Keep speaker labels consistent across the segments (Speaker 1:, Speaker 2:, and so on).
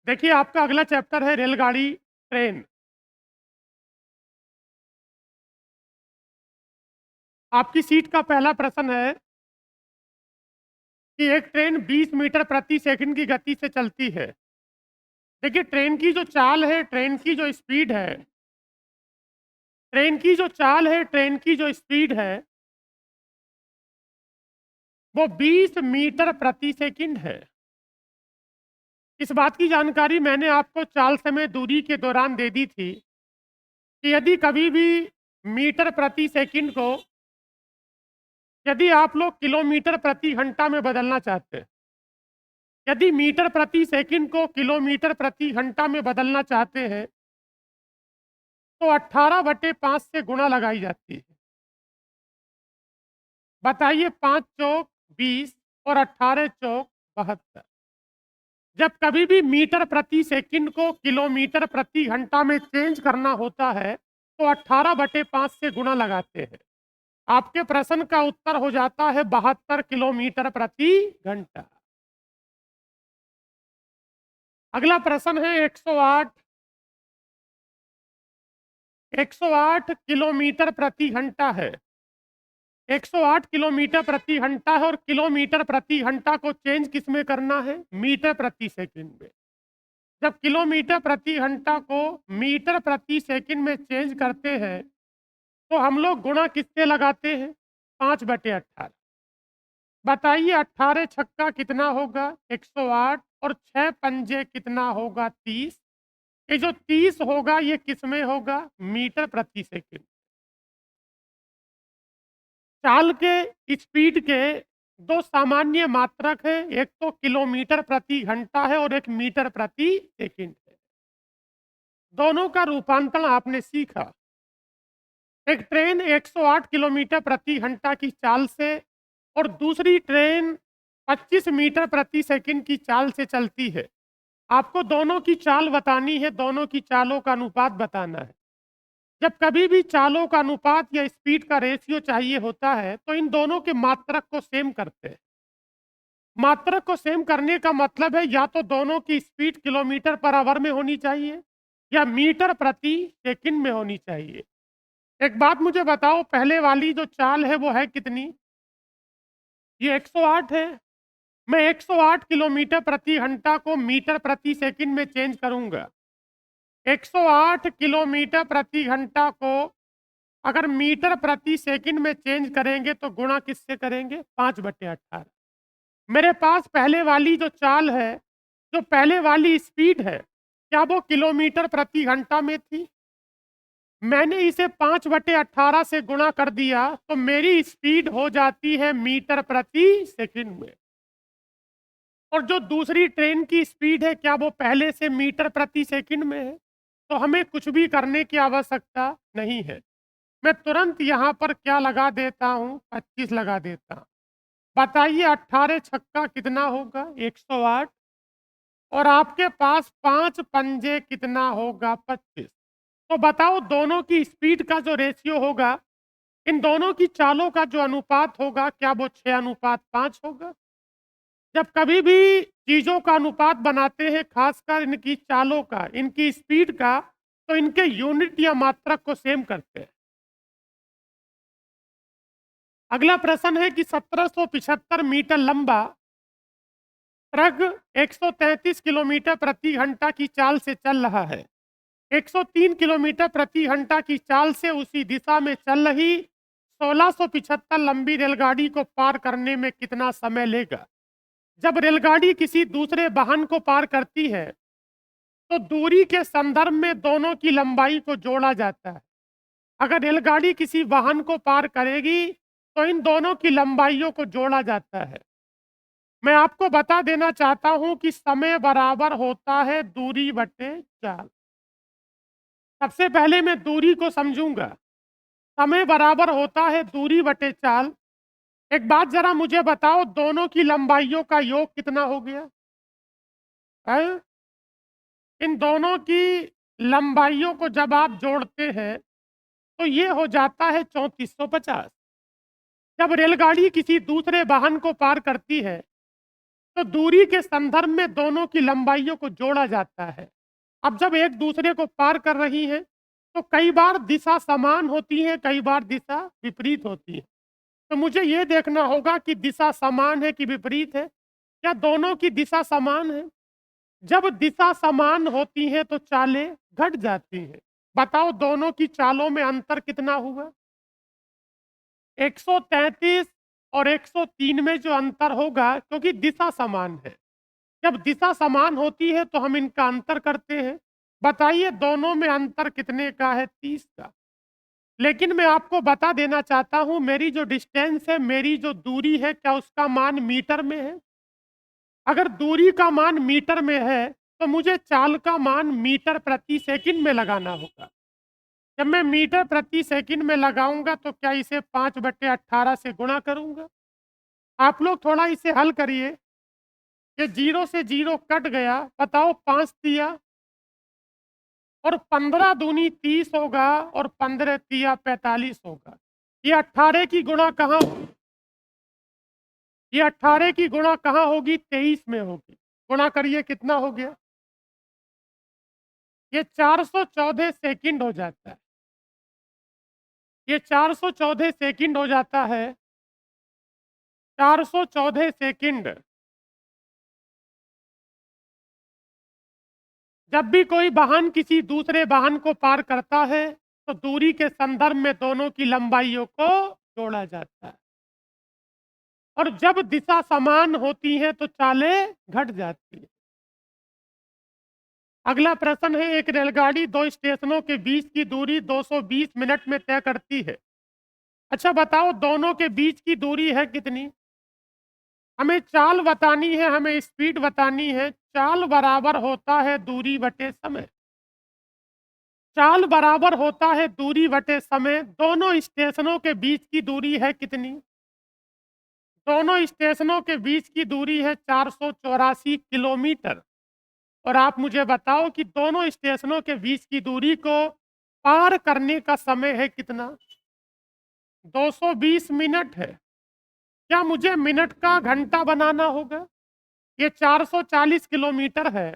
Speaker 1: देखिए, आपका अगला चैप्टर है रेलगाड़ी, ट्रेन। आपकी सीट का पहला प्रश्न है कि एक ट्रेन 20 मीटर प्रति सेकंड की गति से चलती है। देखिए, ट्रेन की जो चाल है, ट्रेन की जो स्पीड है, ट्रेन की जो स्पीड है, वो 20 मीटर प्रति सेकंड है। इस बात की जानकारी मैंने आपको चाल समय दूरी के दौरान दे दी थी कि यदि कभी भी मीटर प्रति सेकंड को यदि आप लोग किलोमीटर प्रति घंटा में बदलना चाहते हैं, यदि मीटर प्रति सेकंड को किलोमीटर प्रति घंटा में बदलना चाहते हैं, तो 18/5 से गुणा लगाई जाती है। बताइए, 5 चौक 20 और 18 चौक 72। जब कभी भी मीटर प्रति सेकंड को किलोमीटर प्रति घंटा में चेंज करना होता है, तो 18/5 से गुणा लगाते हैं। आपके प्रश्न का उत्तर हो जाता है 72 किलोमीटर प्रति घंटा। अगला प्रश्न है 108 किलोमीटर प्रति घंटा है। 108 किलोमीटर प्रति घंटा है और किलोमीटर प्रति घंटा को चेंज किस में करना है? मीटर प्रति सेकंड में। जब किलोमीटर प्रति घंटा को मीटर प्रति सेकंड में चेंज करते हैं, तो हम लोग गुणा किससे लगाते हैं? 5/18। बताइए, 18 छक्का कितना होगा? 108 और 6 पंजे कितना होगा? 30। ये जो 30 होगा, ये किस में होगा? मीटर प्रति सेकंड। चाल के स्पीड के दो सामान्य मात्रक है, एक तो किलोमीटर प्रति घंटा है और एक मीटर प्रति सेकंड है। दोनों का रूपांतरण आपने सीखा। एक ट्रेन 108 किलोमीटर प्रति घंटा की चाल से और दूसरी ट्रेन 25 मीटर प्रति सेकंड की चाल से चलती है। आपको दोनों की चाल बतानी है, दोनों की चालों का अनुपात बताना है। जब कभी भी चालों का अनुपात या स्पीड का रेशियो चाहिए होता है, तो इन दोनों के मात्रक को सेम करते हैं। मात्रक को सेम करने का मतलब है या तो दोनों की स्पीड किलोमीटर पर आवर में होनी चाहिए या मीटर प्रति सेकंड में होनी चाहिए। एक बात मुझे बताओ, पहले वाली जो चाल है वो है कितनी? ये 108 है। मैं 108 किलोमीटर प्रति घंटा को मीटर प्रति सेकंड में चेंज करूंगा। 108 किलोमीटर प्रति घंटा को अगर मीटर प्रति सेकंड में चेंज करेंगे तो गुणा किससे करेंगे? 5/18। मेरे पास पहले वाली जो चाल है, जो पहले वाली स्पीड है, क्या वो किलोमीटर प्रति घंटा में थी? मैंने इसे 5/18 से गुणा कर दिया तो मेरी स्पीड हो जाती है मीटर प्रति सेकंड में। और जो दूसरी ट्रेन की स्पीड है, क्या वो पहले से मीटर प्रति सेकंड में है? तो हमें कुछ भी करने की आवश्यकता नहीं है। मैं तुरंत यहाँ पर क्या लगा देता हूँ? 25 लगा देता हूँ। बताइए, 18 छक्का कितना होगा? 108। और आपके पास 5 पंजे कितना होगा? 25। तो बताओ, दोनों की स्पीड का जो रेशियो होगा, इन दोनों की चालों का जो अनुपात होगा, क्या वो 6:5 होगा? जब कभी भी चीज़ों का अनुपात बनाते हैं, खासकर इनकी चालों का, इनकी स्पीड का, तो इनके यूनिट या मात्रक को सेम करते हैं। अगला प्रश्न है कि 1775 मीटर लंबा ट्रक 133 किलोमीटर प्रति घंटा की चाल से चल रहा है। 103 किलोमीटर प्रति घंटा की चाल से उसी दिशा में चल रही 1675 लंबी रेलगाड़ी को पार करने में कितना समय लेगा? जब रेलगाड़ी किसी दूसरे वाहन को पार करती है, तो दूरी के संदर्भ में दोनों की लंबाई को जोड़ा जाता है। अगर रेलगाड़ी किसी वाहन को पार करेगी, तो इन दोनों की लंबाइयों को जोड़ा जाता है। मैं आपको बता देना चाहता हूं कि समय बराबर होता है दूरी बटे चाल। सबसे पहले मैं दूरी को समझूंगा। समय बराबर होता है दूरी बटे चाल। एक बात जरा मुझे बताओ, दोनों की लंबाइयों का योग कितना हो गया है? इन दोनों की लंबाइयों को जब आप जोड़ते हैं, तो ये हो जाता है 3450। जब रेलगाड़ी किसी दूसरे वाहन को पार करती है, तो दूरी के संदर्भ में दोनों की लंबाइयों को जोड़ा जाता है। अब जब एक दूसरे को पार कर रही हैं, तो कई बार दिशा समान होती है, कई बार दिशा विपरीत होती है। तो मुझे ये देखना होगा कि दिशा समान है कि विपरीत है? क्या दोनों की दिशा समान है? जब दिशा समान होती है तो चालें घट जाती हैं। बताओ दोनों की चालों में अंतर कितना हुआ? 133 और 103 में जो अंतर होगा, क्योंकि दिशा समान है। जब दिशा समान होती है तो हम इनका अंतर करते हैं। बताइए दोनों में अंतर कितने का है? 30 का। लेकिन मैं आपको बता देना चाहता हूं, मेरी जो डिस्टेंस है, मेरी जो दूरी है, क्या उसका मान मीटर में है? अगर दूरी का मान मीटर में है, तो मुझे चाल का मान मीटर प्रति सेकंड में लगाना होगा। जब मैं मीटर प्रति सेकंड में लगाऊंगा तो क्या इसे 5/18 से गुणा करूंगा? आप लोग थोड़ा इसे हल करिए। ये 0 से 0 कट गया। बताओ 5 दिया और 15 दूनी 30 होगा और 15 तिया 45 होगा। ये 18 की गुणा कहाँ? ये 18 की गुणा कहाँ होगी? 23 में होगी। गुणा करिए, कितना हो गया? ये 414 सेकंड हो जाता है। ये 414 सेकंड हो जाता है। 414 सेकंड। जब भी कोई वाहन किसी दूसरे वाहन को पार करता है, तो दूरी के संदर्भ में दोनों की लंबाइयों को जोड़ा जाता है। और जब दिशा समान होती है तो चालें घट जाती है। अगला प्रश्न है, एक रेलगाड़ी दो स्टेशनों के बीच की दूरी 220 मिनट में तय करती है। अच्छा बताओ दोनों के बीच की दूरी है कितनी? हमें चाल बतानी है, हमें स्पीड बतानी है। चाल बराबर होता है दूरी बटे समय। चाल बराबर होता है दूरी बटे समय। दोनों स्टेशनों के बीच की दूरी है कितनी? दोनों स्टेशनों के बीच की दूरी है 484 किलोमीटर। और आप मुझे बताओ कि दोनों स्टेशनों के बीच की दूरी को पार करने का समय है कितना? 220 मिनट है। क्या मुझे मिनट का घंटा बनाना होगा? ये 440 किलोमीटर है।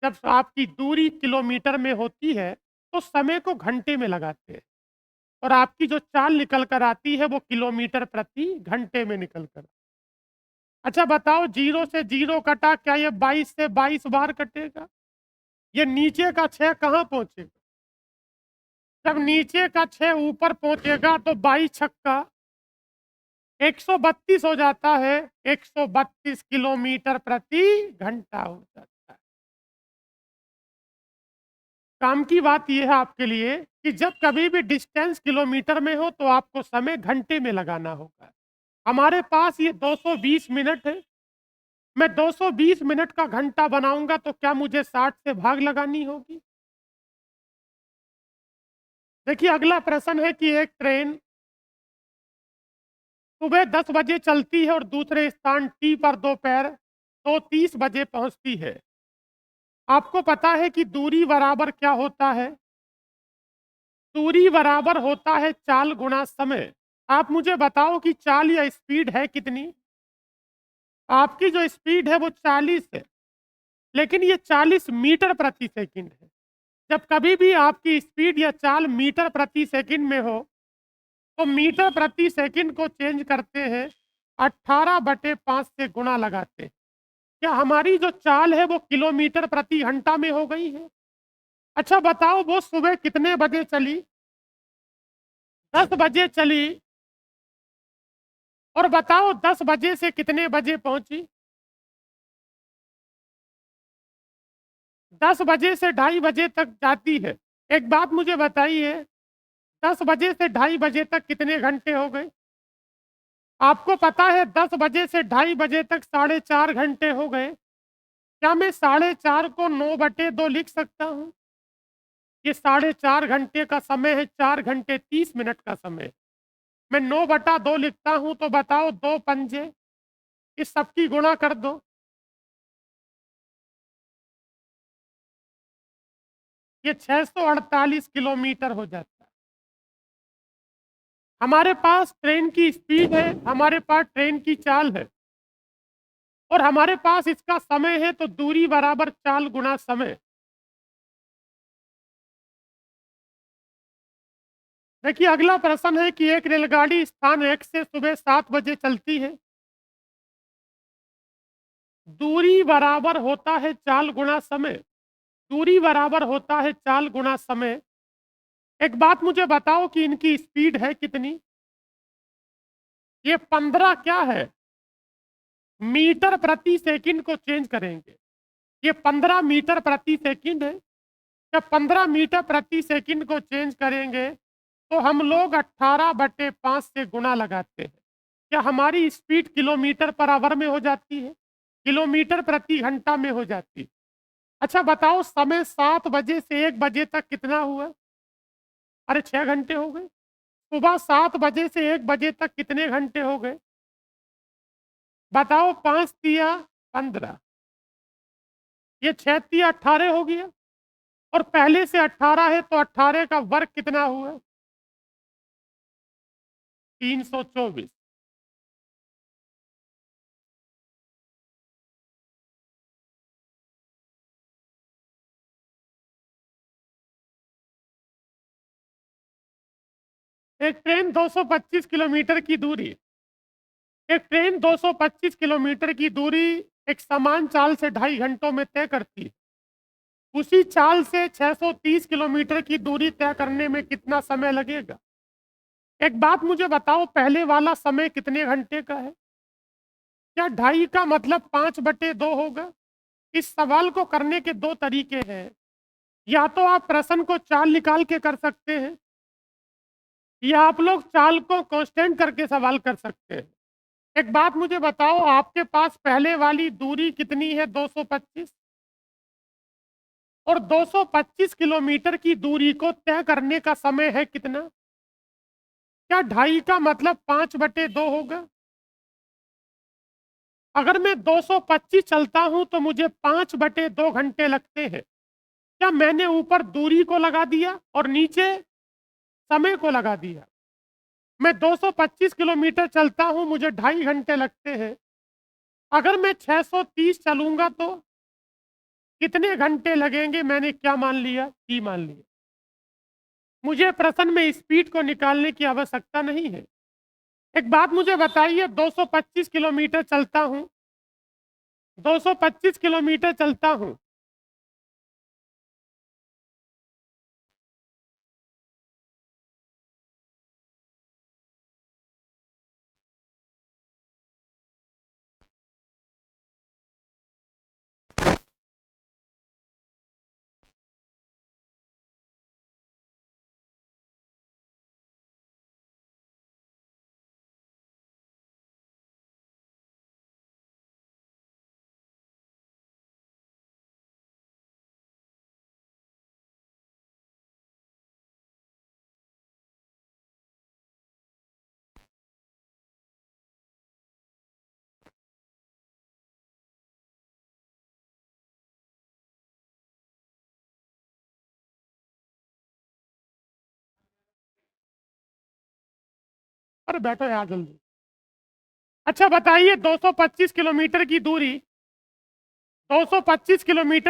Speaker 1: जब आपकी दूरी किलोमीटर में होती है तो समय को घंटे में लगाते हैं, और आपकी जो चाल निकल कर आती है वो किलोमीटर प्रति घंटे में निकल कर। अच्छा बताओ 0 से 0 कटा, क्या ये 22 से 22 बार कटेगा? ये नीचे का 6 कहाँ पहुंचेगा? जब नीचे का 6 ऊपर पहुंचेगा तो 22 छक्का 132 हो जाता है। 132 किलोमीटर प्रति घंटा हो जाता है। काम की बात यह है आपके लिए कि जब कभी भी डिस्टेंस किलोमीटर में हो तो आपको समय घंटे में लगाना होगा। हमारे पास ये 220 मिनट है। मैं 220 मिनट का घंटा बनाऊंगा तो क्या मुझे 60 से भाग लगानी होगी? देखिए अगला प्रश्न है कि एक ट्रेन सुबह 10 बजे चलती है और दूसरे स्थान टी पर दोपहर 2:30 बजे पहुंचती है। आपको पता है कि दूरी बराबर क्या होता है? दूरी बराबर होता है चाल गुणा समय। आप मुझे बताओ कि चाल या स्पीड है कितनी? आपकी जो स्पीड है वो 40 है, लेकिन ये 40 मीटर प्रति सेकंड है। जब कभी भी आपकी स्पीड या चाल मीटर प्रति सेकंड में हो, तो मीटर प्रति सेकंड को चेंज करते हैं, 18/5 से गुणा लगाते हैं। क्या हमारी जो चाल है वो किलोमीटर प्रति घंटा में हो गई है? अच्छा बताओ वो सुबह कितने बजे चली? 10 बजे चली। और बताओ 10 बजे से कितने बजे पहुंची? 10 बजे से 2:30 तक जाती है। एक बात मुझे बताइए, 10 बजे से 2:30 तक कितने घंटे हो गए? आपको पता है 10 बजे से 2:30 तक 4.5 घंटे हो गए। क्या मैं 4.5 को 9/2 लिख सकता हूँ? ये 4.5 घंटे का समय है, 4 घंटे 30 मिनट का समय। मैं 9/2 लिखता हूँ तो बताओ 2 पंजे, इस सबकी गुणा कर दो। ये 648 किलोमीटर हो जाता है। हमारे पास ट्रेन की स्पीड है, हमारे पास ट्रेन की चाल है। और हमारे पास इसका समय है, तो दूरी बराबर चाल गुना समय। देखिए अगला प्रश्न है कि एक रेलगाड़ी स्थान X से सुबह 7 बजे चलती है, दूरी बराबर होता है चाल गुना समय। दूरी बराबर होता है चाल गुना समय। एक बात मुझे बताओ कि इनकी स्पीड है कितनी? ये 15 क्या है, मीटर प्रति सेकंड को चेंज करेंगे। ये 15 मीटर प्रति सेकंड है। जब 15 मीटर प्रति सेकंड को चेंज करेंगे तो हम लोग 18/5 से गुना लगाते हैं। क्या हमारी स्पीड किलोमीटर पर आवर में हो जाती है, किलोमीटर प्रति घंटा में हो जाती है? अच्छा बताओ, समय 7 बजे से 1 बजे तक कितना हुआ? अरे 6 घंटे हो गए। सुबह 7 बजे से 1 बजे तक कितने घंटे हो गए? बताओ, 5 तिया 15, ये 6 तिया 18 हो गया, और पहले से 18 है तो 18 का वर्ग कितना हुआ? 324। एक ट्रेन 225 किलोमीटर की दूरी एक ट्रेन 225 किलोमीटर की दूरी एक समान चाल से 2.5 घंटों में तय करती है। उसी चाल से 630 किलोमीटर की दूरी तय करने में कितना समय लगेगा? एक बात मुझे बताओ, पहले वाला समय कितने घंटे का है? क्या 2.5 का मतलब 5/2 होगा? इस सवाल को करने के दो तरीके हैं। या तो आप प्रश्न को चाल निकाल के कर सकते हैं, या आप लोग चाल को कांस्टेंट करके सवाल कर सकते हैं। एक बात मुझे बताओ, आपके पास पहले वाली दूरी कितनी है? 225। और 225 किलोमीटर की दूरी को तय करने का समय है कितना? क्या 2.5 का मतलब 5/2 होगा? अगर मैं 225 चलता हूं तो मुझे 5/2 घंटे लगते हैं। क्या मैंने ऊपर दूरी को लगा दिया और नीचे समय को लगा दिया? मैं 225 किलोमीटर चलता हूं, मुझे 2.5 घंटे लगते हैं। अगर मैं 630 चलूंगा तो कितने घंटे लगेंगे? मैंने क्या मान लिया? टी मान लिया। मुझे प्रश्न में स्पीड को निकालने की आवश्यकता नहीं है। एक बात मुझे बताइए, 225 किलोमीटर चलता हूं, 225 किलोमीटर चलता हूं, अरे बैठो यार जल्दी। अच्छा बताइए, 225 किलोमीटर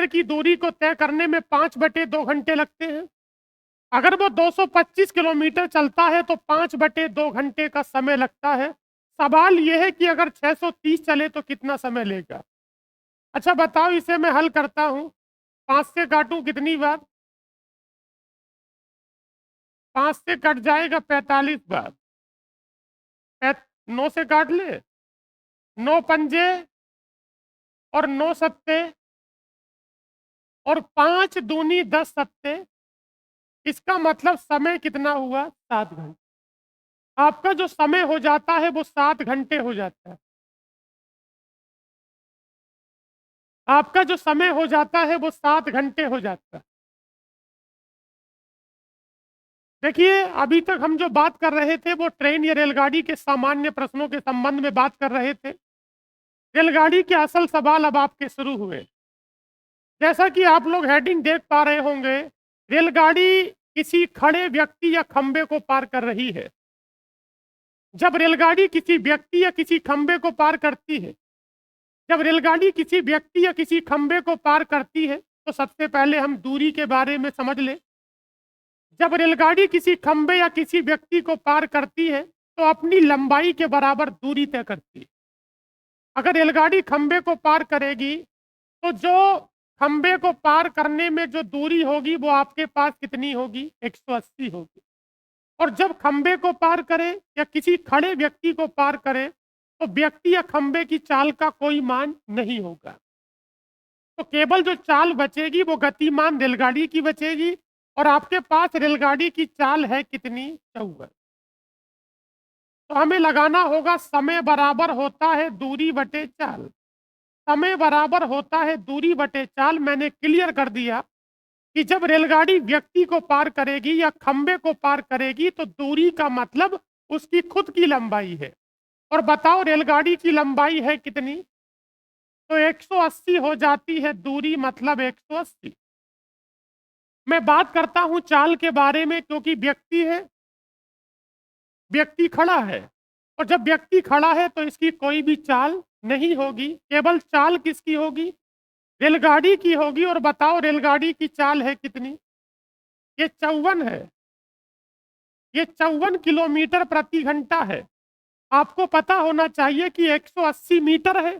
Speaker 1: की दूरी को तय करने में 5/2 घंटे लगते हैं। अगर वो 225 किलोमीटर चलता है तो 5/2 घंटे का समय लगता है। सवाल यह है कि अगर 630 चले तो कितना समय लेगा? अच्छा बताओ, इसे मैं हल करता हूँ। 5 से काटूं कितनी बार? 5 से कट जाएगा 45 बार। 9 से काट ले, 9 पंजे और 9 सत्ते और 5 दूनी 10 सत्ते। इसका मतलब समय कितना हुआ? 7 घंटे। आपका जो समय हो जाता है वो 7 घंटे हो जाता है। आपका जो समय हो जाता है वो 7 घंटे हो जाता है। देखिए अभी तक हम जो बात कर रहे थे वो ट्रेन या रेलगाड़ी के सामान्य प्रश्नों के संबंध में बात कर रहे थे। रेलगाड़ी के असल सवाल अब आपके शुरू हुए। जैसा कि आप लोग हेडिंग देख पा रहे होंगे, रेलगाड़ी किसी खड़े व्यक्ति या खंबे को पार कर रही है। जब रेलगाड़ी किसी व्यक्ति या किसी खंबे को पार करती है, जब रेलगाड़ी किसी व्यक्ति या किसी खंबे को पार करती है तो सबसे पहले हम दूरी के बारे में समझ लें। जब रेलगाड़ी किसी खंबे या किसी व्यक्ति को पार करती है तो अपनी लंबाई के बराबर दूरी तय करती है। अगर रेलगाड़ी खंबे को पार करेगी तो जो खंबे को पार करने में जो दूरी होगी वो आपके पास कितनी होगी? 180 होगी। और जब खंबे को पार करे या किसी खड़े व्यक्ति को पार करे तो व्यक्ति या खंबे की चाल का कोई मान नहीं होगा। तो केवल जो चाल बचेगी वो गतिमान रेलगाड़ी की बचेगी और आपके पास रेलगाड़ी की चाल है कितनी? 54। तो हमें लगाना होगा समय बराबर होता है दूरी बटे चाल। समय बराबर होता है दूरी बटे चाल। मैंने क्लियर कर दिया कि जब रेलगाड़ी व्यक्ति को पार करेगी या खंबे को पार करेगी तो दूरी का मतलब उसकी खुद की लंबाई है। और बताओ रेलगाड़ी की लंबाई है कितनी? तो 180 हो जाती है दूरी, मतलब 180। मैं बात करता हूं चाल के बारे में क्योंकि व्यक्ति है, व्यक्ति खड़ा है और जब व्यक्ति खड़ा है तो इसकी कोई भी चाल नहीं होगी। केवल चाल किसकी होगी? रेलगाड़ी की होगी। और बताओ रेलगाड़ी की चाल है कितनी? ये 54 है। ये 54 किलोमीटर प्रति घंटा है। आपको पता होना चाहिए कि 180 मीटर है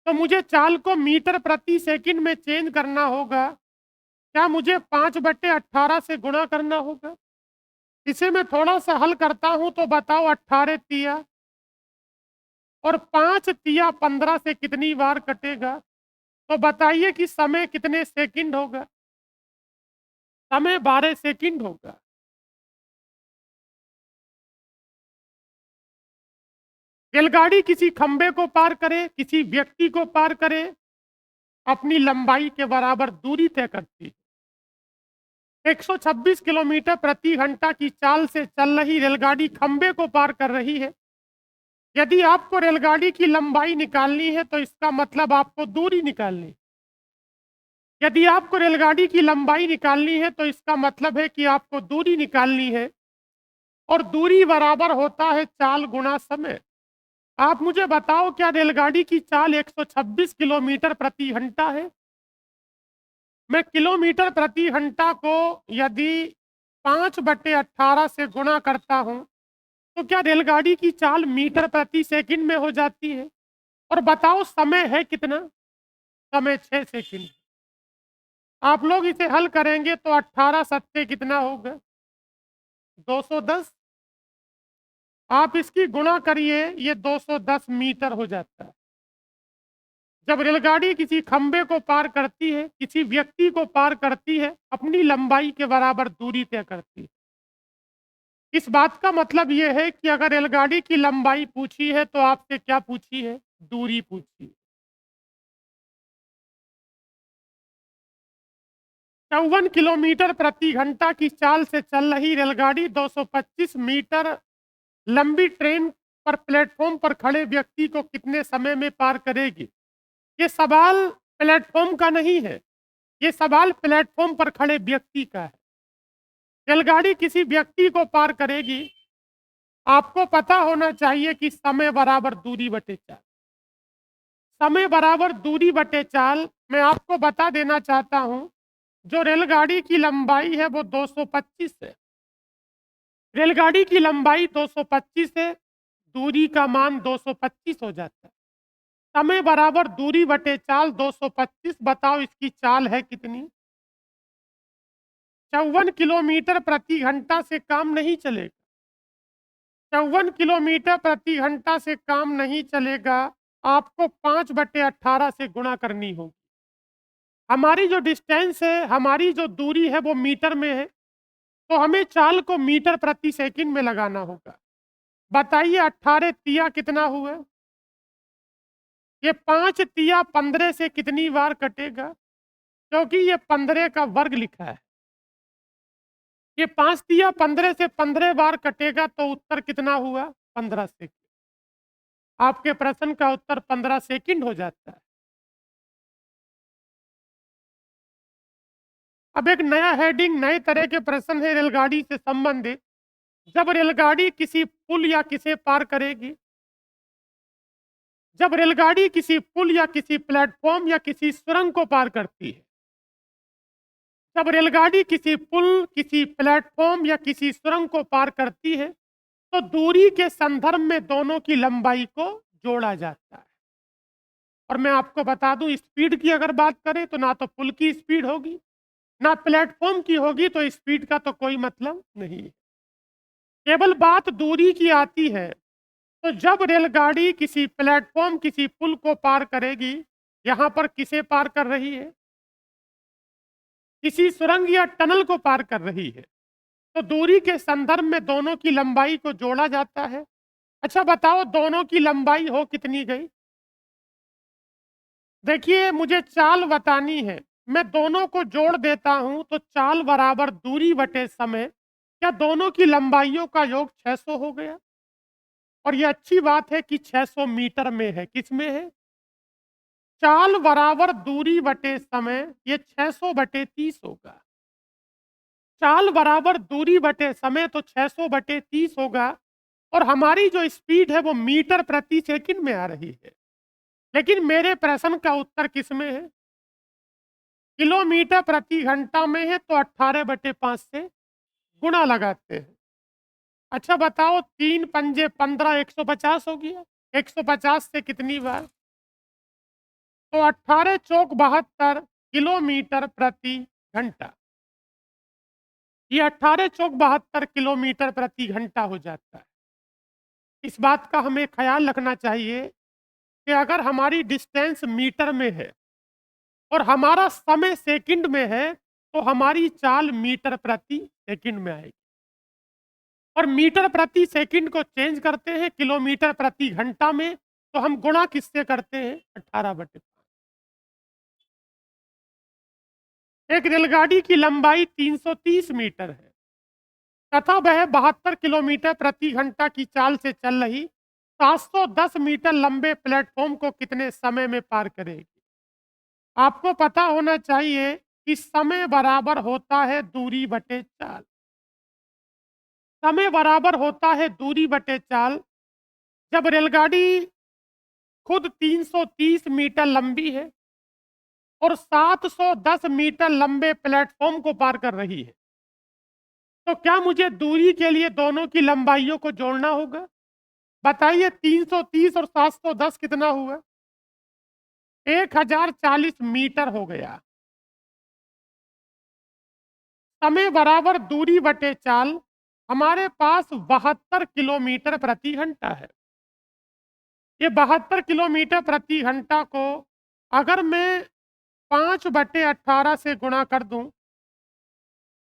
Speaker 1: तो मुझे चाल को मीटर प्रति सेकंड में चेंज करना होगा। क्या मुझे 5/18 से गुणा करना होगा? इसे मैं थोड़ा सा हल करता हूं तो बताओ 18 तिया और 5 तिया 15 से कितनी बार कटेगा? तो बताइए कि समय कितने सेकंड होगा? समय 12 सेकंड होगा। रेलगाड़ी किसी खंबे को पार करे, किसी व्यक्ति को पार करे, अपनी लंबाई के बराबर दूरी तय करती है। 126 किलोमीटर प्रति घंटा की चाल से चल रही रेलगाड़ी खंबे को पार कर रही है। यदि आपको रेलगाड़ी की लंबाई निकालनी है तो इसका मतलब आपको दूरी निकालनी है। यदि आपको रेलगाड़ी की लंबाई निकालनी है तो इसका मतलब है कि आपको दूरी निकालनी है और दूरी बराबर होता है चाल गुणा समय। आप मुझे बताओ क्या रेलगाड़ी की चाल 126 किलोमीटर प्रति घंटा है? मैं किलोमीटर प्रति घंटा को यदि 5/18 से गुणा करता हूं तो क्या रेलगाड़ी की चाल मीटर प्रति सेकंड में हो जाती है? और बताओ समय है कितना? समय 6 सेकंड। आप लोग इसे हल करेंगे तो 18 सत्ते कितना होगा? 210। आप इसकी गुणा करिए, ये 210 मीटर हो जाता है। जब रेलगाड़ी किसी खंबे को पार करती है, किसी व्यक्ति को पार करती है, अपनी लंबाई के बराबर दूरी तय करती है। इस बात का मतलब यह है कि अगर रेलगाड़ी की लंबाई पूछी है तो आपसे क्या पूछी है? दूरी पूछी है। 54 किलोमीटर प्रति घंटा की चाल से चल रही रेलगाड़ी 225 मीटर लंबी ट्रेन पर प्लेटफॉर्म पर खड़े व्यक्ति को कितने समय में पार करेगी? ये सवाल प्लेटफॉर्म का नहीं है, ये सवाल प्लेटफॉर्म पर खड़े व्यक्ति का है। रेलगाड़ी किसी व्यक्ति को पार करेगी, आपको पता होना चाहिए कि समय बराबर दूरी बटे चाल। समय बराबर दूरी बटे चाल मैं आपको बता देना चाहता हूं। जो रेलगाड़ी की लंबाई है वो 225 है। रेलगाड़ी की लंबाई 225 है, दूरी का मान 225 हो जाता है। समय बराबर दूरी बटे चाल 225। बताओ इसकी चाल है कितनी? 54 किलोमीटर प्रति घंटा से काम नहीं चलेगा। 54 किलोमीटर प्रति घंटा से काम नहीं चलेगा। आपको 5/18 से गुणा करनी होगी। हमारी जो डिस्टेंस है, हमारी जो दूरी है वो मीटर में है तो हमें चाल को मीटर प्रति सेकंड में लगाना होगा। बताइए 18 तिया कितना हुआ? ये 5 तिया 15 से कितनी बार कटेगा? क्योंकि ये 15 का वर्ग लिखा है। ये 5 तिया 15 से 15 बार कटेगा तो उत्तर कितना हुआ? 15 सेकंड। आपके प्रश्न का उत्तर 15 सेकंड हो जाता है। अब एक नया हेडिंग, नए तरह के प्रश्न है रेलगाड़ी से संबंधित। जब रेलगाड़ी किसी पुल या किसे पार करेगी जब रेलगाड़ी किसी पुल या किसी प्लेटफॉर्म या किसी सुरंग को पार करती है, जब रेलगाड़ी किसी पुल, किसी प्लेटफॉर्म या किसी सुरंग को पार करती है, तो दूरी के संदर्भ में दोनों की लंबाई को जोड़ा जाता है। और मैं आपको बता दूं, स्पीड की अगर बात करें तो ना तो पुल की स्पीड होगी, ना प्लेटफॉर्म की होगी, तो स्पीड का तो कोई मतलब नहीं है। केवल बात दूरी की आती है। तो जब रेलगाड़ी किसी प्लेटफॉर्म, किसी पुल को पार करेगी, यहां पर किसे पार कर रही है? किसी सुरंग या टनल को पार कर रही है। तो दूरी के संदर्भ में दोनों की लंबाई को जोड़ा जाता है। अच्छा बताओ, दोनों की लंबाई हो कितनी गई? देखिए, मुझे चाल बतानी है, मैं दोनों को जोड़ देता हूं तो चाल बराबर दूरी बटे समय। क्या दोनों की लंबाइयों का योग 600 हो गया? और यह अच्छी बात है कि 600 मीटर में है। किस में है? चाल बराबर दूरी बटे समय, ये 600 बटे 30 होगा। चाल बराबर दूरी बटे समय, तो 600 बटे 30 होगा। और हमारी जो स्पीड है वो मीटर प्रति सेकंड में आ रही है। लेकिन मेरे प्रश्न का उत्तर किस में है? किलोमीटर प्रति घंटा में है, तो 18/5 से गुणा लगाते हैं। अच्छा बताओ, 3×5 = 150 हो गया। 150 से कितनी बार? तो 18 चौक 72 किलोमीटर प्रति घंटा। ये 18 चौक 72 किलोमीटर प्रति घंटा हो जाता है। इस बात का हमें ख्याल रखना चाहिए कि अगर हमारी डिस्टेंस मीटर में है और हमारा समय सेकंड में है, तो हमारी चाल मीटर प्रति सेकंड में आएगी। और मीटर प्रति सेकंड को चेंज करते हैं किलोमीटर प्रति घंटा में, तो हम गुणा किससे करते हैं? 18/5। एक रेलगाड़ी की लंबाई 330 मीटर है तथा वह 72 किलोमीटर प्रति घंटा की चाल से चल रही 710 मीटर लंबे प्लेटफॉर्म को कितने समय में पार करेगी? आपको पता होना चाहिए कि समय बराबर होता है दूरी बटे चाल। समय बराबर होता है दूरी बटे चाल। जब रेलगाड़ी खुद 330 मीटर लंबी है और 710 मीटर लंबे प्लेटफॉर्म को पार कर रही है, तो क्या मुझे दूरी के लिए दोनों की लंबाइयों को जोड़ना होगा? बताइए, 330 और 710 कितना हुआ? 1040 मीटर हो गया। समय बराबर दूरी बटे चाल, हमारे पास 72 किलोमीटर प्रति घंटा है। ये 72 किलोमीटर प्रति घंटा को अगर मैं 5/18 से गुणा कर दूं,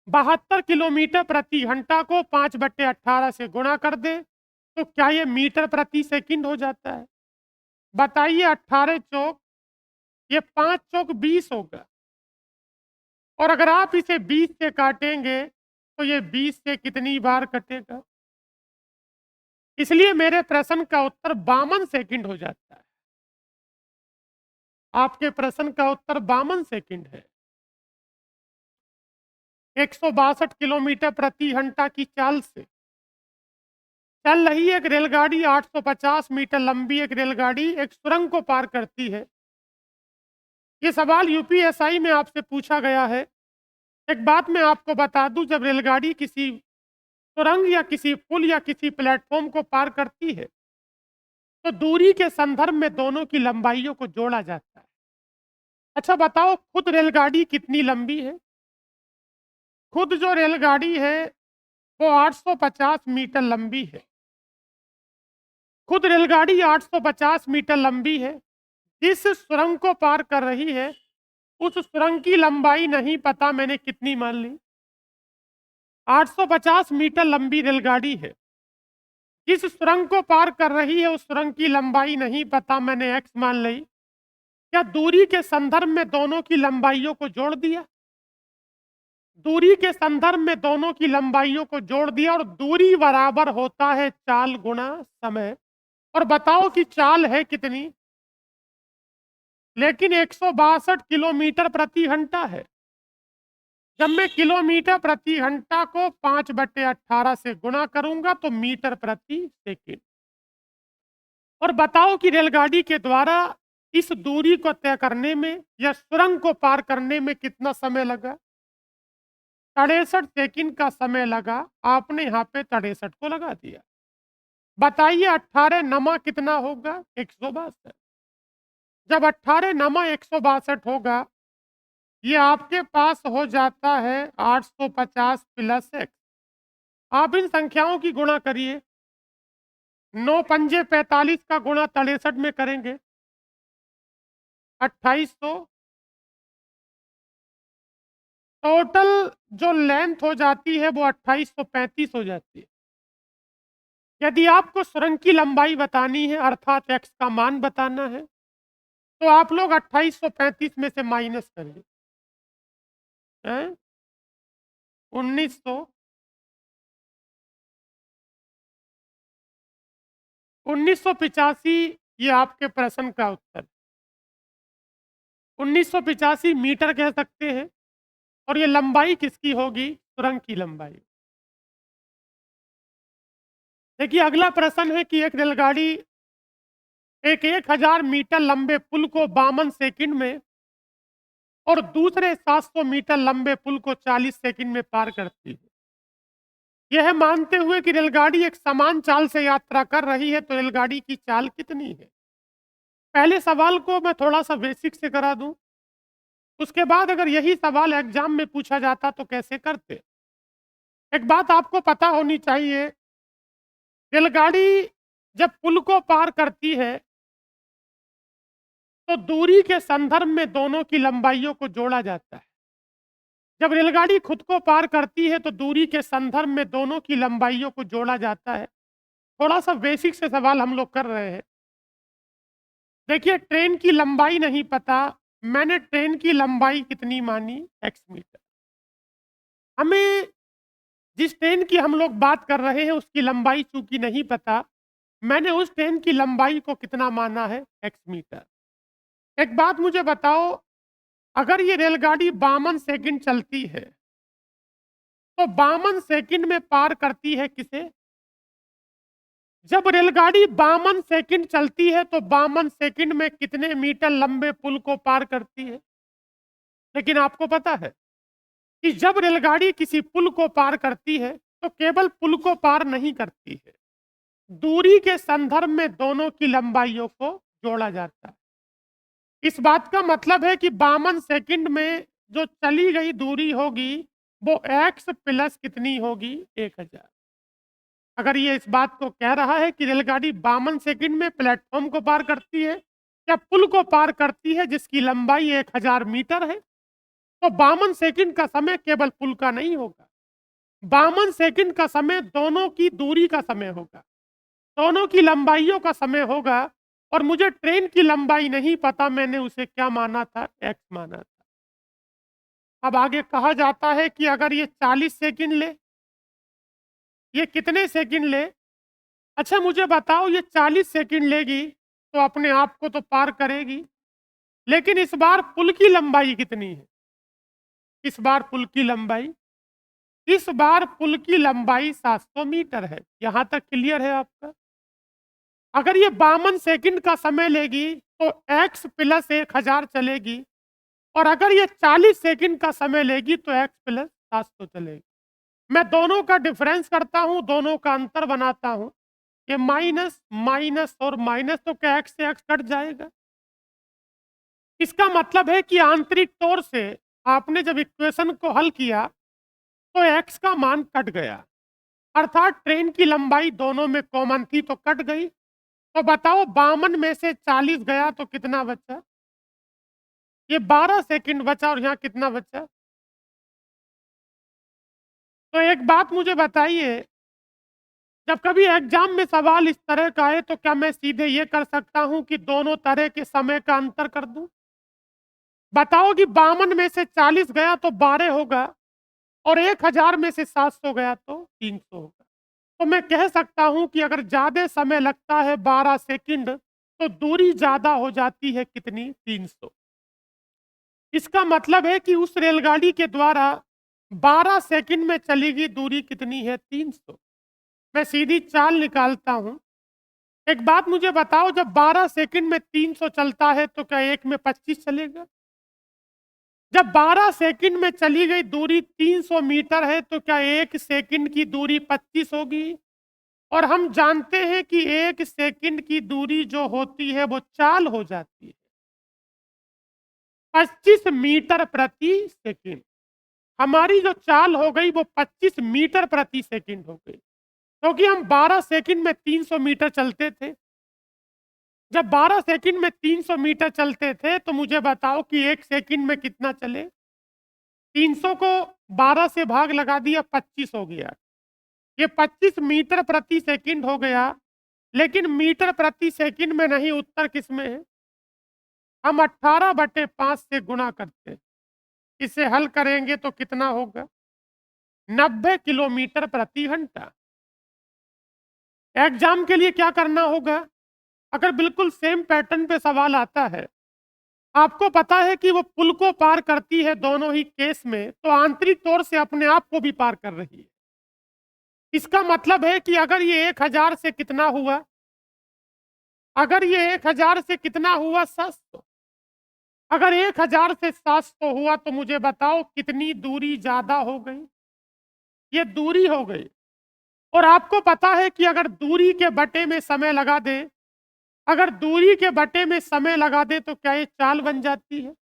Speaker 1: 72 किलोमीटर प्रति घंटा को 5/18 से गुणा कर दें, तो क्या ये मीटर प्रति सेकंड हो जाता है? बताइए, 18 चौक, ये 5 चौक 20 होगा। और अगर आप इसे 20 से काटेंगे, तो ये 20 से कितनी बार कटेगा? इसलिए मेरे प्रश्न का उत्तर 52 सेकंड हो जाता है। आपके प्रश्न का उत्तर 52 सेकंड है। 162 किलोमीटर प्रति घंटा की चाल से चल रही एक रेलगाड़ी, 850 मीटर लंबी एक रेलगाड़ी एक सुरंग को पार करती है। ये सवाल यूपीएसआई में आपसे पूछा गया है। एक बात मैं आपको बता दूं, जब रेलगाड़ी किसी सुरंग या किसी पुल या किसी प्लेटफॉर्म को पार करती है, तो दूरी के संदर्भ में दोनों की लंबाइयों को जोड़ा जाता है। अच्छा बताओ, खुद रेलगाड़ी कितनी लंबी है? खुद जो रेलगाड़ी है वो 850 मीटर लंबी है। खुद रेलगाड़ी 850 मीटर लंबी है। जिस सुरंग को पार कर रही है, उस सुरंग की लंबाई नहीं पता, मैंने कितनी मान ली? 850 मीटर लंबी रेलगाड़ी है। जिस सुरंग को पार कर रही है, उस सुरंग की लंबाई नहीं पता, मैंने एक्स मान ली। क्या दूरी के संदर्भ में दोनों की लंबाइयों को जोड़ दिया? दूरी के संदर्भ में दोनों की लंबाइयों को जोड़ दिया, और दूरी बराबर होता है चाल गुणा समय। और बताओ कि चाल है कितनी? लेकिन 162 किलोमीटर प्रति घंटा है। जब मैं किलोमीटर प्रति घंटा को 5/18 से गुणा करूंगा, तो मीटर प्रति सेकंड। और बताओ कि रेलगाड़ी के द्वारा इस दूरी को तय करने में या सुरंग को पार करने में कितना समय लगा? 63 सेकंड का समय लगा। आपने यहाँ पे 63 को लगा दिया। बताइए 18 नमा कितना होगा? 162। जब 18 नमा 162 होगा, ये आपके पास हो जाता है 850 प्लस एक्स। आप इन संख्याओं की गुणा करिए। 9 पंजे 45 का गुणा 63 में करेंगे 2800। टोटल जो लेंथ हो जाती है वो 2835 हो जाती है। यदि आपको सुरंग की लंबाई बतानी है अर्थात एक्स का मान बताना है तो आप लोग 2835 में से माइनस करिए। 1900 1985 ये आपके प्रश्न का उत्तर। 1985 मीटर कह सकते हैं। और ये लंबाई किसकी होगी? सुरंग की लंबाई। देखिए अगला प्रश्न है कि एक रेलगाड़ी एक 1000 मीटर लंबे पुल को 52 सेकंड में और दूसरे 700 मीटर लंबे पुल को 40 सेकंड में पार करती है। यह मानते हुए कि रेलगाड़ी एक समान चाल से यात्रा कर रही है, तो रेलगाड़ी की चाल कितनी है? पहले सवाल को मैं थोड़ा सा बेसिक से करा दूं, उसके बाद अगर यही सवाल एग्जाम में पूछा जाता तो कैसे करते। एक बात आपको पता होनी चाहिए, रेलगाड़ी जब पुल को पार करती है तो दूरी के संदर्भ में दोनों की लंबाइयों को जोड़ा जाता है। जब रेलगाड़ी खुद को पार करती है तो दूरी के संदर्भ में दोनों की लंबाइयों को जोड़ा जाता है। थोड़ा सा बेसिक से सवाल हम लोग कर रहे हैं। देखिए ट्रेन की लंबाई नहीं पता, मैंने ट्रेन की लंबाई कितनी मानी? x metre. हमें जिस ट्रेन की हम लोग बात कर रहे हैं उसकी लंबाई चूंकि नहीं पता, मैंने उस ट्रेन की लंबाई को कितना माना है? x metre. एक बात मुझे बताओ, अगर ये रेलगाड़ी 52 सेकंड चलती है तो 52 सेकंड में पार करती है किसे? जब रेलगाड़ी 52 सेकंड चलती है तो 52 सेकंड में कितने मीटर लंबे पुल को पार करती है? लेकिन आपको पता है कि जब रेलगाड़ी किसी पुल को पार करती है तो केवल पुल को पार नहीं करती है, दूरी के संदर्भ में दोनों की लंबाइयों को जोड़ा जाता है। इस बात का मतलब है कि 52 सेकंड में जो चली गई दूरी होगी वो x प्लस कितनी होगी? 1000। अगर ये इस बात को कह रहा है कि रेलगाड़ी 52 सेकंड में प्लेटफॉर्म को पार करती है या पुल को पार करती है जिसकी लंबाई 1000 मीटर है, तो 52 सेकंड का समय केवल पुल का नहीं होगा। 52 सेकंड का समय दोनों की दूरी का समय होगा, दोनों की लंबाइयों का समय होगा। और मुझे ट्रेन की लंबाई नहीं पता, मैंने उसे क्या माना था? x माना था। अब आगे कहा जाता है कि अगर ये 40 सेकंड ले, ये कितने सेकंड ले? अच्छा मुझे बताओ, ये 40 सेकंड लेगी तो अपने आप को तो पार करेगी, लेकिन इस बार पुल की लंबाई कितनी है? इस बार पुल की लंबाई, इस बार पुल की लंबाई 700 मीटर है। यहां तक क्लियर है आपका? अगर ये 52 सेकंड का समय लेगी तो x प्लस 1000 चलेगी, और अगर ये 40 सेकंड का समय लेगी तो x प्लस 700 चलेगी। मैं दोनों का डिफरेंस करता हूं, दोनों का अंतर बनाता हूं। ये माइनस माइनस और माइनस, तो क्या x से x कट जाएगा? इसका मतलब है कि आंतरिक तौर से आपने जब इक्वेशन को हल किया तो x का मान कट गया, अर्थात ट्रेन की लंबाई दोनों में कॉमन थी तो कट गई। तो बताओ 52 में से 40 गया तो कितना बचा? ये 12 सेकंड बचा, और यहाँ कितना बचा? तो एक बात मुझे बताइए, जब कभी एग्जाम में सवाल इस तरह का है तो क्या मैं सीधे ये कर सकता हूं कि दोनों तरह के समय का अंतर कर दूं? बताओ कि 52 में से 40 गया तो 12 होगा, और 1000 में से 700 गया तो 300 होगा। तो मैं कह सकता हूं कि अगर ज्यादा समय लगता है 12 सेकंड तो दूरी ज्यादा हो जाती है कितनी? 300। इसका मतलब है कि उस रेलगाड़ी के द्वारा 12 सेकंड में चली गई दूरी कितनी है? 300। मैं सीधी चाल निकालता हूं। एक बात मुझे बताओ, जब 12 सेकंड में 300 चलता है तो क्या एक में 25 चलेगा? जब 12 सेकंड में चली गई दूरी 300 मीटर है तो क्या एक सेकंड की दूरी 25 होगी? और हम जानते हैं कि एक सेकंड की दूरी जो होती है वो चाल हो जाती है 25 मीटर प्रति सेकंड। हमारी जो चाल हो गई वो 25 मीटर प्रति सेकंड हो गई, क्योंकि हम 12 सेकंड में 300 मीटर चलते थे। जब 12 सेकंड में 300 मीटर चलते थे तो मुझे बताओ कि एक सेकंड में कितना चले? 300 को 12 से भाग लगा दिया, 25 हो गया। ये 25 मीटर प्रति सेकंड हो गया, लेकिन मीटर प्रति सेकंड में नहीं, उत्तर किस में है? हम 18/5 से गुणा करते हैं। इसे हल करेंगे तो कितना होगा? 90 किलोमीटर प्रति घंटा। एग्जाम के लिए क्या करना होगा? अगर बिल्कुल सेम पैटर्न पे सवाल आता है, आपको पता है कि वो पुल को पार करती है दोनों ही केस में, तो आंतरिक तौर से अपने आप को भी पार कर रही है। इसका मतलब है कि अगर ये 1000 से कितना हुआ? अगर ये 1000 से कितना हुआ? 700। अगर 1000 से 700 हुआ तो मुझे बताओ कितनी दूरी ज्यादा हो गई? ये दूरी हो गई। और आपको पता है कि अगर दूरी के बटे में समय लगा दे, अगर दूरी के बटे में समय लगा दे तो क्या ये चाल बन जाती है?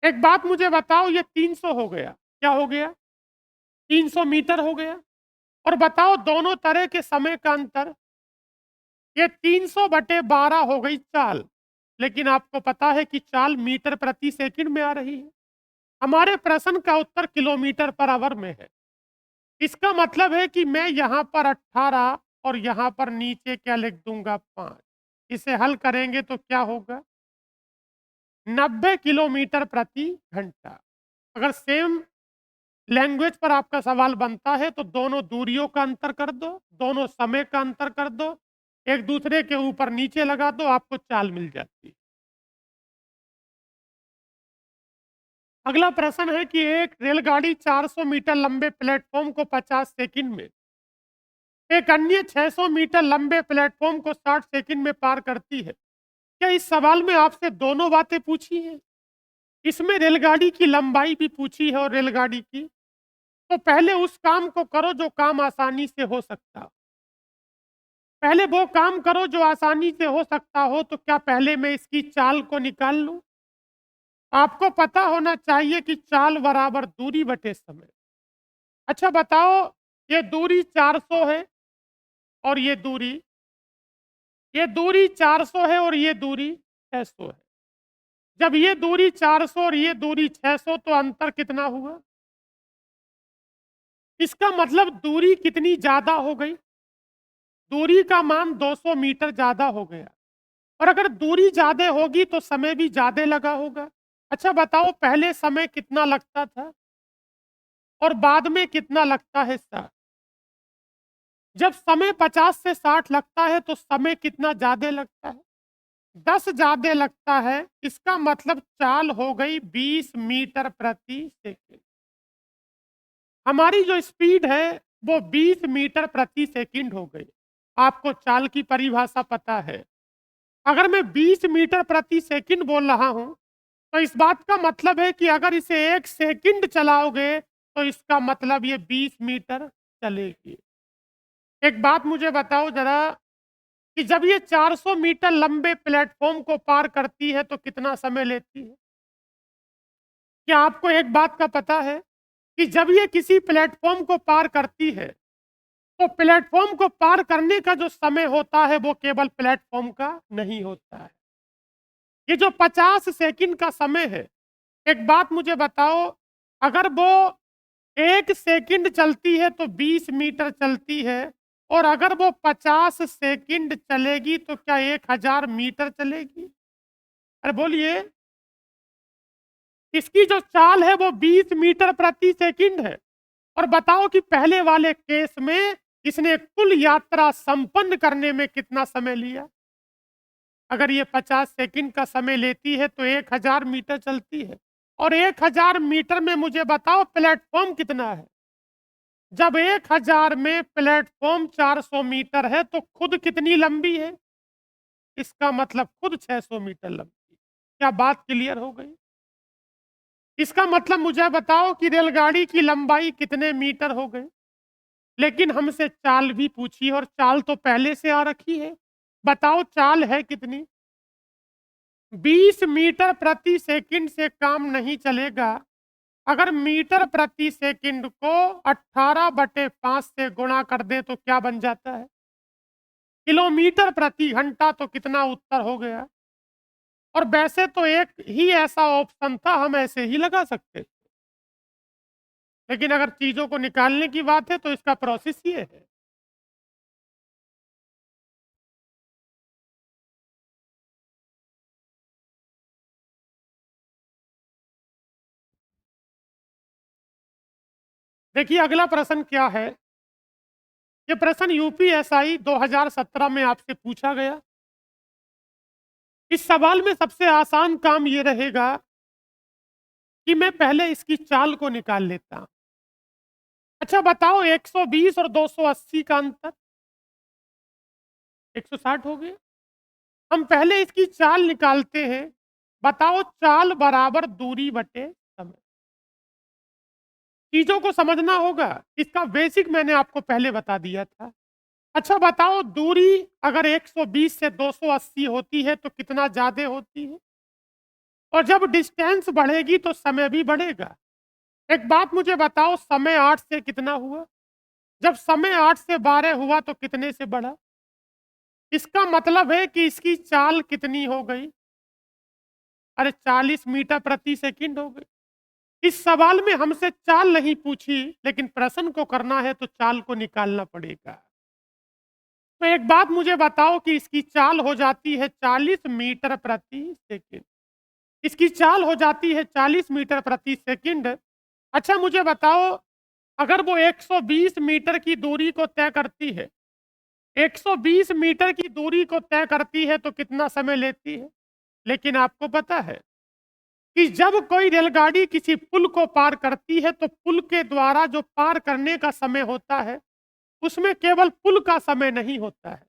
Speaker 1: एक बात मुझे बताओ, ये 300 हो गया, क्या हो गया? 300 मीटर हो गया। और बताओ दोनों तरह के समय का अंतर, ये 300/12 हो गई चाल। लेकिन आपको पता है कि चाल मीटर प्रति सेकंड में आ रही है। हमारे प्रश्न का उत्तर किलोमीटर पर आवर में है। इसका मतलब है कि मैं यहाँ पर 18 और यहाँ पर नीचे क्या लिख दूंगा? 5। इसे हल करेंगे तो क्या होगा? 90 किलोमीटर प्रति घंटा। अगर सेम लैंग्वेज पर आपका सवाल बनता है तो दोनों दूरियों का अंतर कर दो, दोनों समय का अंतर कर दो, एक दूसरे के ऊपर नीचे लगा दो, आपको चाल मिल जाती है। अगला प्रश्न है कि एक रेलगाड़ी 400 मीटर लंबे प्लेटफॉर्म को 50 सेकंड में, एक अन्य 600 मीटर लंबे प्लेटफॉर्म को 60 सेकंड में पार करती है। क्या इस सवाल में आपसे दोनों बातें पूछी हैं? इसमें रेलगाड़ी की लंबाई भी पूछी है और रेलगाड़ी की। तो पहले उस काम को करो जो काम आसानी से हो सकता हो। पहले वो काम करो जो आसानी से हो सकता हो, तो क्या पहले मैं इसकी चाल को निकाल लूं? आपको पता होना चाहिए कि चाल बराबर दूरी बटे समय। अच्छा बताओ, ये दूरी 400 है और ये दूरी 400 है और ये दूरी 600 है। जब ये दूरी 400 और ये दूरी 600 तो अंतर कितना हुआ? इसका मतलब दूरी कितनी ज्यादा हो गई? दूरी का मान 200 मीटर ज्यादा हो गया। और अगर दूरी ज्यादा होगी तो समय भी ज्यादा लगा होगा। अच्छा बताओ, पहले समय कितना लगता था और बाद में कितना लगता है? 60। जब समय 50 से 60 लगता है तो समय कितना ज्यादा लगता है? 10 ज्यादा लगता है। इसका मतलब चाल हो गई 20 मीटर प्रति सेकंड। हमारी जो स्पीड है वो 20 मीटर प्रति सेकंड हो गई। आपको चाल की परिभाषा पता है। अगर मैं 20 मीटर प्रति सेकंड बोल रहा हूं तो इस बात का मतलब है कि अगर इसे 1 सेकंड चलाओगे तो इसका मतलब ये 20 मीटर चलेगी। एक बात मुझे बताओ जरा, कि जब ये 400 मीटर लंबे प्लेटफॉर्म को पार करती है तो कितना समय लेती है? क्या आपको एक बात का पता है कि जब ये किसी प्लेटफॉर्म को पार करती है तो प्लेटफॉर्म को पार करने का जो समय होता है वो केवल प्लेटफॉर्म का नहीं होता है। ये जो 50 सेकंड का समय है, एक बात मुझे बताओ, अगर वो 1 सेकंड चलती है तो 20 मीटर चलती है, और अगर वो 50 सेकंड चलेगी तो क्या 1000 मीटर चलेगी? अरे बोलिए। इसकी जो चाल है वो 20 मीटर प्रति सेकंड है। और बताओ कि पहले वाले केस में इसने कुल यात्रा संपन्न करने में कितना समय लिया? अगर ये 50 सेकंड का समय लेती है तो 1000 मीटर चलती है। और 1000 मीटर में मुझे बताओ प्लेटफॉर्म कितना है? जब 1000 में प्लेटफॉर्म 400 मीटर है तो खुद कितनी लंबी है? इसका मतलब खुद 600 मीटर लंबी। क्या बात क्लियर हो गई? इसका मतलब मुझे बताओ कि रेलगाड़ी की लंबाई कितने मीटर हो गई? लेकिन हमसे चाल भी पूछी और चाल तो पहले से आ रखी है। बताओ चाल है कितनी? 20 मीटर प्रति सेकंड से काम नहीं चलेगा। अगर मीटर प्रति सेकंड को 18/5 से गुणा कर दें तो क्या बन जाता है? किलोमीटर प्रति घंटा। तो कितना उत्तर हो गया? और वैसे तो एक ही ऐसा ऑप्शन था, हम ऐसे ही लगा सकते। लेकिन अगर चीजों को निकालने की बात है तो इसका प्रोसेस ये है। देखिए अगला प्रश्न क्या है। ये प्रश्न यूपीएसआई 2017 में आपसे पूछा गया। इस सवाल में सबसे आसान काम ये रहेगा कि मैं पहले इसकी चाल को निकाल लेता हूं। अच्छा बताओ 120 और 280 का अंतर 160 हो गया। हम पहले इसकी चाल निकालते हैं। बताओ चाल बराबर दूरी बटे समय। चीजों को समझना होगा। इसका बेसिक मैंने आपको पहले बता दिया था। अच्छा बताओ दूरी अगर 120 से 280 होती है तो कितना ज्यादा होती है? और जब डिस्टेंस बढ़ेगी तो समय भी बढ़ेगा। एक बात मुझे बताओ, समय 8 से कितना हुआ? जब समय 8 से 12 हुआ तो कितने से बढ़ा? इसका मतलब है कि इसकी चाल कितनी हो गई? अरे 40 मीटर प्रति सेकंड हो गई। इस सवाल में हमसे चाल नहीं पूछी, लेकिन प्रश्न को करना है तो चाल को निकालना पड़ेगा। तो एक बात मुझे बताओ कि इसकी चाल हो जाती है 40 मीटर प्रति सेकंड। इसकी चाल हो जाती है 40 मीटर प्रति सेकंड। अच्छा मुझे बताओ, अगर वो 120 मीटर की दूरी को तय करती है, 120 मीटर की दूरी को तय करती है तो कितना समय लेती है? लेकिन आपको पता है कि जब कोई रेलगाड़ी किसी पुल को पार करती है तो पुल के द्वारा जो पार करने का समय होता है, उसमें केवल पुल का समय नहीं होता है।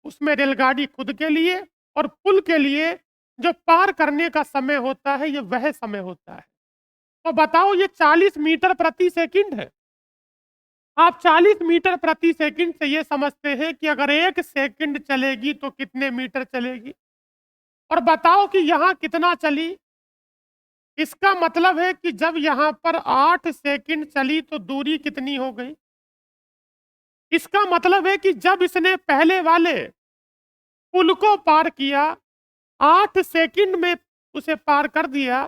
Speaker 1: उसमें रेलगाड़ी खुद के लिए और पुल के लिए जो पार करने का समय होता है, ये वह समय होता है। तो बताओ ये 40 मीटर प्रति सेकंड है। आप 40 मीटर प्रति सेकंड से ये समझते हैं कि अगर 1 सेकंड चलेगी तो कितने मीटर चलेगी? और बताओ कि यहाँ कितना चली? इसका मतलब है कि जब यहाँ पर 8 सेकंड चली तो दूरी कितनी हो गई? इसका मतलब है कि जब इसने पहले वाले पुल को पार किया, 8 सेकंड में उसे पार कर दिया,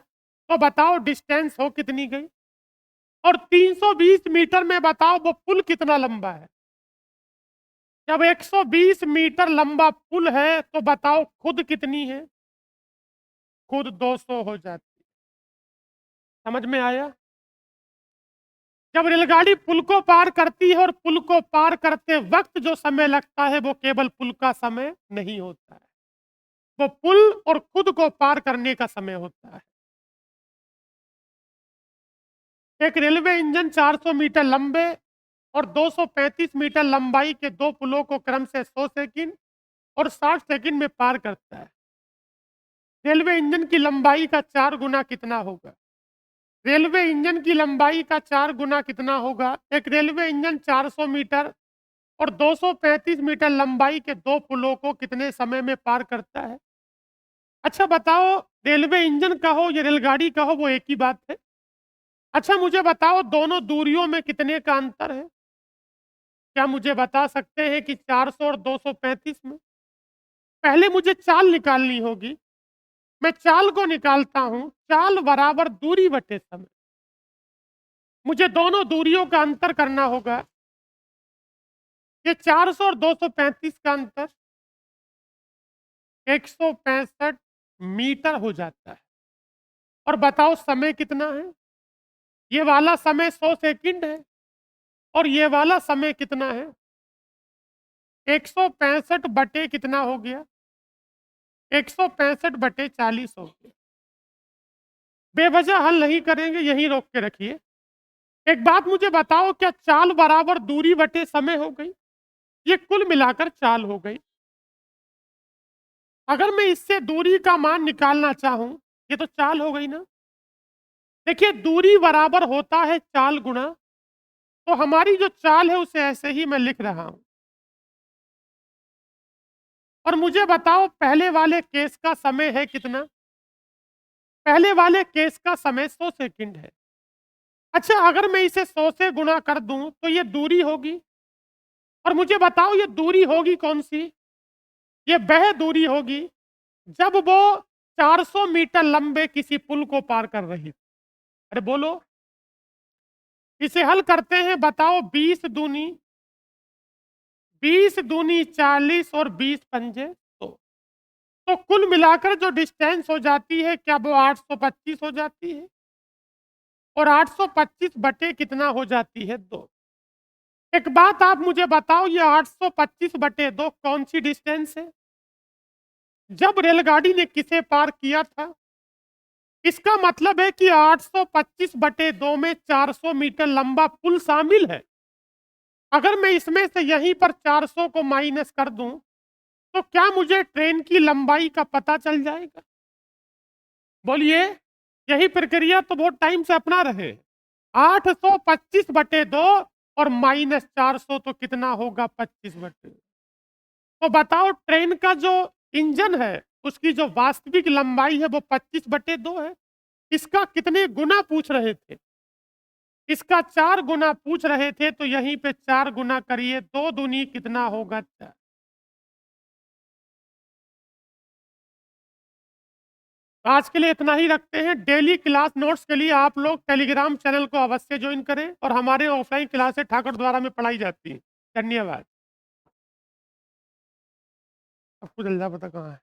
Speaker 1: तो बताओ डिस्टेंस हो कितनी गई? और 320 मीटर में बताओ वो पुल कितना लंबा है? जब 120 मीटर लंबा पुल है तो बताओ खुद कितनी है? खुद 200 हो जाती। समझ में आया? जब रेलगाड़ी पुल को पार करती है और पुल को पार करते वक्त जो समय लगता है वो केवल पुल का समय नहीं होता है, वो पुल और खुद को पार करने का समय होता है। एक रेलवे इंजन 400 मीटर लंबे और 235 मीटर लंबाई के दो पुलों को क्रम से 100 सेकंड और 60 सेकंड में पार करता है। रेलवे इंजन की लंबाई का 4 गुना कितना होगा? रेलवे इंजन की लंबाई का 4 गुना कितना होगा? एक रेलवे इंजन 400 मीटर और 235 मीटर लंबाई के दो पुलों को कितने समय में पार करता है? अच्छा बताओ, रेलवे इंजन का हो या रेलगाड़ी का हो वो एक ही बात है। अच्छा मुझे बताओ दोनों दूरियों में कितने का अंतर है? क्या मुझे बता सकते हैं कि 400 और 235 में? पहले मुझे चाल निकालनी होगी। मैं चाल को निकालता हूं। चाल बराबर दूरी बटे समय। मुझे दोनों दूरियों का अंतर करना होगा। ये 400 और 235 का अंतर 165 मीटर हो जाता है। और बताओ समय कितना है? ये वाला समय 100 सेकंड है और ये वाला समय कितना है? 165 बटे कितना हो गया? 165 बटे 40 हो गया। बेवजह हल नहीं करेंगे, यहीं रोक के रखिए। एक बात मुझे बताओ, क्या चाल बराबर दूरी बटे समय हो गई? ये कुल मिलाकर चाल हो गई। अगर मैं इससे दूरी का मान निकालना चाहूं, ये तो चाल हो गई ना। देखिए, दूरी बराबर होता है चाल गुना, तो हमारी जो चाल है उसे ऐसे ही मैं लिख रहा हूं। और मुझे बताओ, पहले वाले केस का समय है कितना? पहले वाले केस का समय 100 सेकंड है। अच्छा, अगर मैं इसे 100 से गुणा कर दूं तो ये दूरी होगी। और मुझे बताओ, ये दूरी होगी कौन सी? ये वह दूरी होगी जब वो 400 मीटर लंबे किसी पुल को पार कर रही थी। अरे बोलो, इसे हल करते हैं। बताओ, 20 दूनी 40 और 20 पंजे 100। तो कुल मिलाकर जो डिस्टेंस हो जाती है, क्या वो 825 हो जाती है? और 825 बटे कितना हो जाती है? 2। एक बात आप मुझे बताओ, ये 825 बटे 2 कौन सी डिस्टेंस है? जब रेलगाड़ी ने किसे पार किया था? इसका मतलब है कि 825 बटे 2 में 400 मीटर लंबा पुल शामिल है। अगर मैं इसमें से यहीं पर 400 को माइनस कर दूं, तो क्या मुझे ट्रेन की लंबाई का पता चल जाएगा? बोलिए, यही प्रक्रिया तो बहुत टाइम से अपना रहे। 825 बटे 2 और माइनस 400 तो कितना होगा? 25 बटे। तो बताओ, ट्रेन का जो इंजन है उसकी जो वास्तविक लंबाई है वो 25 बटे 2 है। इसका कितने गुना पूछ रहे थे? इसका 4 गुना पूछ रहे थे, तो यहीं पे 4 गुना करिए, 2 दूनी कितना होगा? 4। आज के लिए इतना ही रखते हैं। डेली क्लास नोट्स के लिए आप लोग टेलीग्राम चैनल को अवश्य ज्वाइन करें, और हमारे ऑफलाइन क्लासेस ठाकुर द्वारा में पढ़ाई जाती है। धन्यवाद। आपको जल्दा पता कहाँ है?